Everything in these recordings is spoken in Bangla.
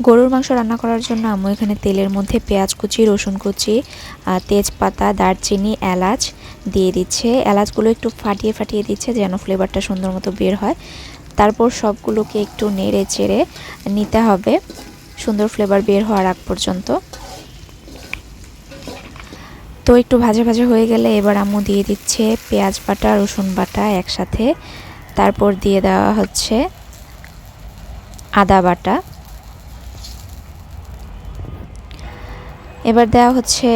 গরুর মাংস রান্না করার জন্য আম্মু এখানে তেলের মধ্যে পেঁয়াজ কুচি, রসুন কুচি, তেজপাতা, দারচিনি, এলাচ দিয়ে দিচ্ছে। এলাচগুলো একটু ফাটিয়ে ফাটিয়ে দিচ্ছে যেন ফ্লেভারটা সুন্দর মতো বের হয়। তারপর সবগুলোকে একটু নেড়ে চেড়ে নিতে হবে সুন্দর ফ্লেভার বের হওয়ার আগ পর্যন্ত। তো একটু ভাজা ভাজা হয়ে গেলে এবার আম্মু দিয়ে দিচ্ছে পেঁয়াজ বাটা, রসুন বাটা একসাথে। তারপর দিয়ে দেওয়া হচ্ছে আদা বাটা। এবার দেওয়া হচ্ছে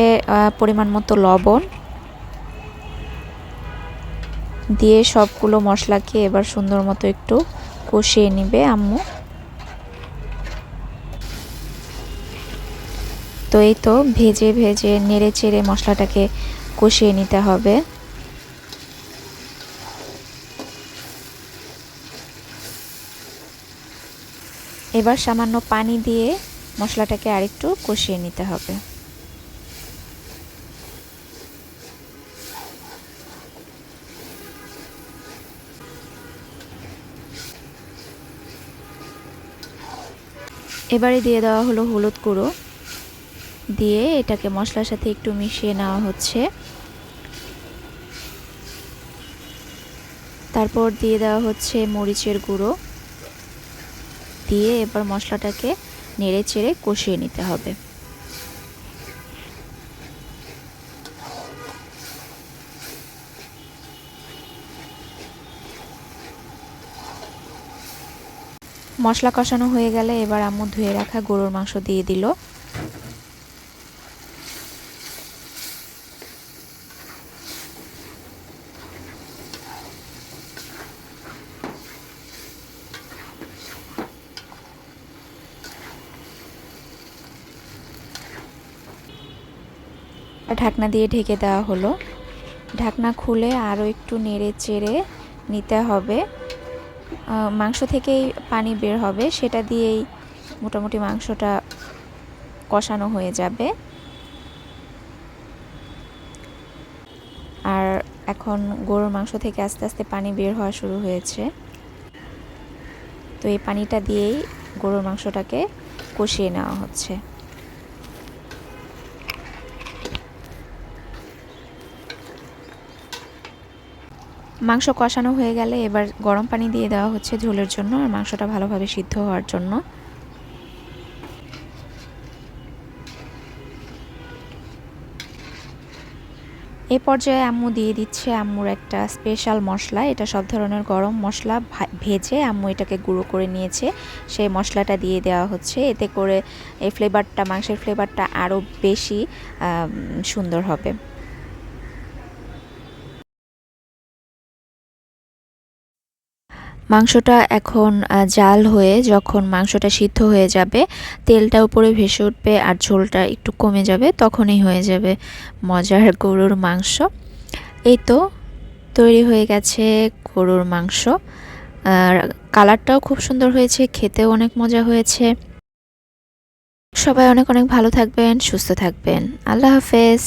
পরিমাণ মতো লবণ। দিয়ে সবগুলো মশলাকে এবার সুন্দর মতো একটু কষিয়ে নিবে আম্মু। তো এই তো ভেজে ভেজে নেড়ে চেড়ে মশলাটাকে কষিয়ে নিতে হবে। এবার সামান্য পানি দিয়ে মশলাটাকে আরেকটু কষিয়ে নিতে হবে। এবারে দিয়ে দেওয়া হলো হলুদ গুঁড়ো, দিয়ে এটাকে মশলার সাথে একটু মিশিয়ে নেওয়া হচ্ছে। তারপর দিয়ে দেওয়া হচ্ছে মরিচের গুঁড়ো, দিয়ে এবার মশলাটাকে নেড়ে চেড়ে কষিয়ে নিতে হবে। মশলা কষানো হয়ে গেলে এবার আম্মু ধুয়ে রাখা গরুর মাংস দিয়ে দিল। ঢাকনা দিয়ে ঢেকে দেওয়া হলো। ঢাকনা খুলে আরও একটু নেড়ে চেড়ে নিতে হবে। মাংস থেকেই পানি বের হবে, সেটা দিয়েই মোটামুটি মাংসটা কষানো হয়ে যাবে। আর এখন গরুর মাংস থেকে আস্তে আস্তে পানি বের হওয়া শুরু হয়েছে। তো এই পানিটা দিয়েই গরুর মাংসটাকে কষিয়ে নেওয়া হচ্ছে। মাংস কষানো হয়ে গেলে এবার গরম পানি দিয়ে দেওয়া হচ্ছে ঝোলের জন্য আর মাংসটা ভালোভাবে সিদ্ধ হওয়ার জন্য। এই পর্যায়ে আম্মু দিয়ে দিচ্ছে আম্মুর একটা স্পেশাল মশলা। এটা সব ধরনের গরম মশলা ভেজে আম্মু এটাকে গুঁড়ো করে নিয়েছে, সেই মশলাটা দিয়ে দেওয়া হচ্ছে। এতে করে এই ফ্লেভারটা, মাংসের ফ্লেভারটা আরও বেশি সুন্দর হবে। মাংসটা এখন জাল হয়ে যখন মাংসটা সিদ্ধ হয়ে যাবে, তেলটা উপরে ভেসে উঠবে আর ঝোলটা একটু কমে যাবে, তখনই হয়ে যাবে মজার গরুর মাংস। এই তো তৈরি হয়ে গেছে গরুর মাংস। আর কালারটাও খুব সুন্দর হয়েছে, খেতেও অনেক মজা হয়েছে। সবাই অনেক অনেক ভালো থাকবেন, সুস্থ থাকবেন। আল্লাহ হাফেজ।